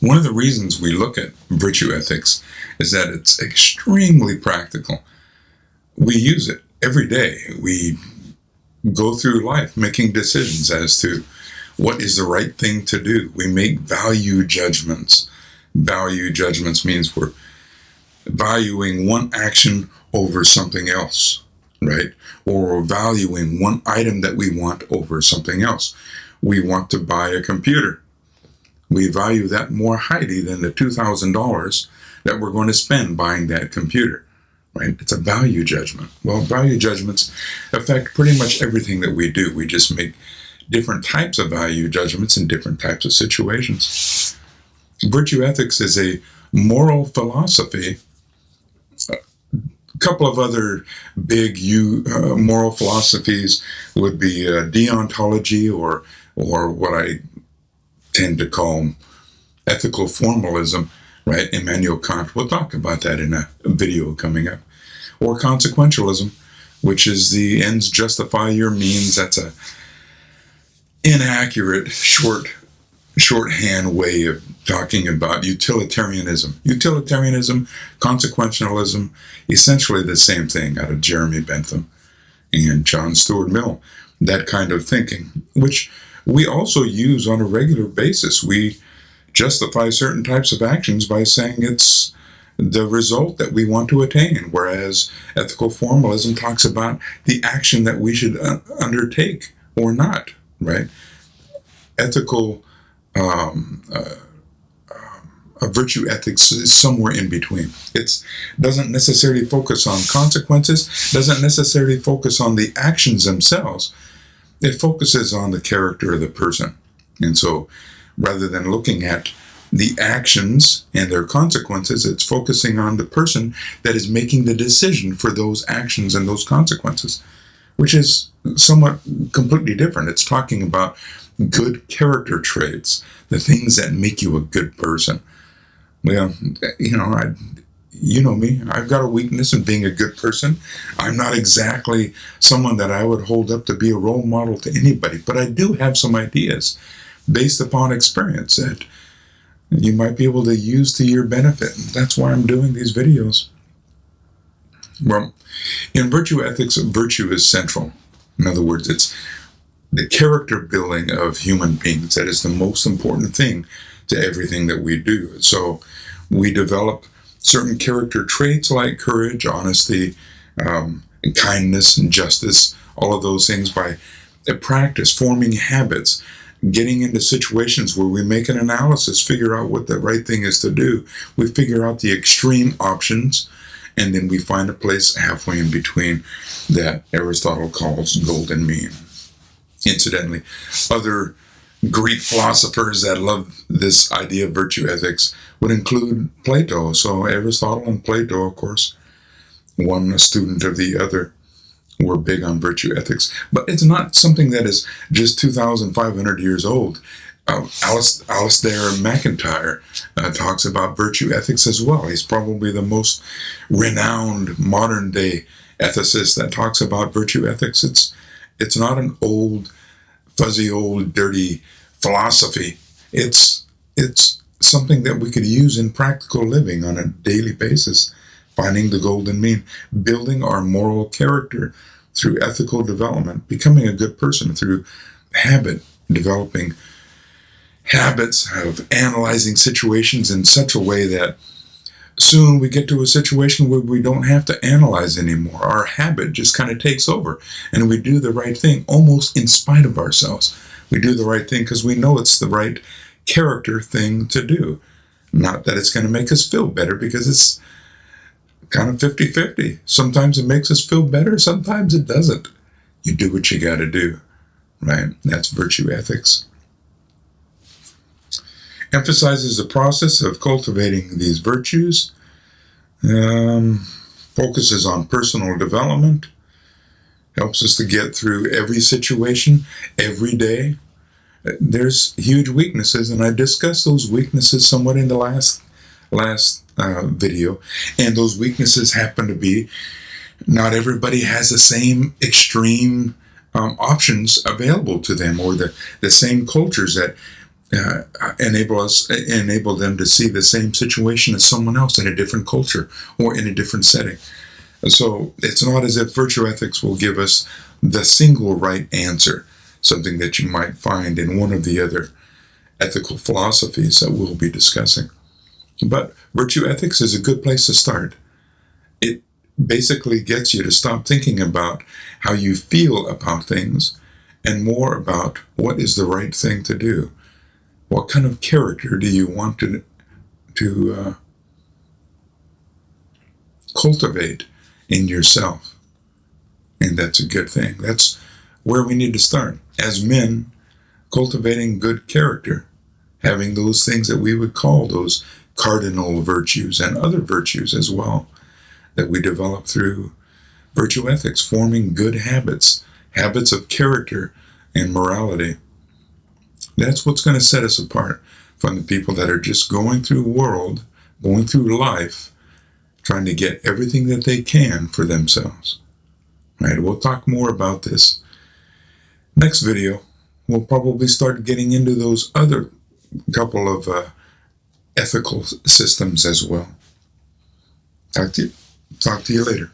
One of the reasons we look at virtue ethics is that it's extremely practical. We use it every day. We go through life making decisions as to what is the right thing to do. We make value judgments. Value judgments means we're valuing one action over something else, right? Or valuing one item that we want over something else. We want to buy a computer. We value that more highly than the $2,000 that we're going to spend buying that computer, right? It's a value judgment. Well, value judgments affect pretty much everything that we do. We just make different types of value judgments in different types of situations. Virtue ethics is a moral philosophy. A couple of other big moral philosophies would be deontology, or what I tend to call ethical formalism, right? Immanuel Kant. We'll talk about that in a video coming up. Or consequentialism, which is the ends justify your means. That's a inaccurate shorthand way of talking about utilitarianism. Utilitarianism, consequentialism, essentially the same thing, out of Jeremy Bentham and John Stuart Mill. That kind of thinking, which we also use on a regular basis. We justify certain types of actions by saying it's the result that we want to attain, whereas ethical formalism talks about the action that we should undertake or not, right? Ethical virtue ethics is somewhere in between. It doesn't necessarily focus on consequences, doesn't necessarily focus on the actions themselves. It focuses on the character of the person. And so rather than looking at the actions and their consequences, it's focusing on the person that is making the decision for those actions and those consequences, which is somewhat completely different. It's talking about good character traits, the things that make you a good person. Well, you know me, I've got a weakness in being a good person. I'm not exactly someone that I would hold up to be a role model to anybody, but I do have some ideas based upon experience that you might be able to use to your benefit. That's why I'm doing these videos. Well, in virtue ethics, virtue is central. In other words, it's the character building of human beings that is the most important thing to everything that we do. So we develop certain character traits like courage, honesty, and kindness and justice, all of those things by practice, forming habits, getting into situations where we make an analysis, figure out what the right thing is to do. We figure out the extreme options, and then we find a place halfway in between that Aristotle calls golden mean. Incidentally, other Greek philosophers that love this idea of virtue ethics would include Plato. So Aristotle and Plato, of course, one a student of the other, were big on virtue ethics. But it's not something that is just 2,500 years old. Alasdair MacIntyre talks about virtue ethics as well. He's probably the most renowned modern day ethicist that talks about virtue ethics. It's not an old, fuzzy, old, dirty philosophy. It's something that we could use in practical living on a daily basis, finding the golden mean, building our moral character through ethical development, becoming a good person through habit, developing habits of analyzing situations in such a way that soon we get to a situation where we don't have to analyze anymore. Our habit just kind of takes over, and we do the right thing almost in spite of ourselves. We do the right thing because we know it's the right character thing to do. Not that it's going to make us feel better, because it's kind of 50-50. Sometimes it makes us feel better, sometimes it doesn't. You do what you got to do, right? That's virtue ethics. Emphasizes the process of cultivating these virtues, focuses on personal development, helps us to get through every situation, every day. There's huge weaknesses, and I discussed those weaknesses somewhat in the last video, and those weaknesses happen to be not everybody has the same extreme options available to them, or the same cultures that enable them to see the same situation as someone else in a different culture or in a different setting. So it's not as if virtue ethics will give us the single right answer, something that you might find in one of the other ethical philosophies that we'll be discussing. But virtue ethics is a good place to start. It basically gets you to stop thinking about how you feel about things and more about what is the right thing to do. What kind of character do you want to cultivate in yourself? And that's a good thing. That's where we need to start. As men, cultivating good character, having those things that we would call those cardinal virtues and other virtues as well that we develop through virtue ethics, forming good habits, habits of character and morality. That's what's going to set us apart from the people that are just going through life, trying to get everything that they can for themselves. Right? We'll talk more about this. Next video, we'll probably start getting into those other couple of ethical systems as well. Talk to you later.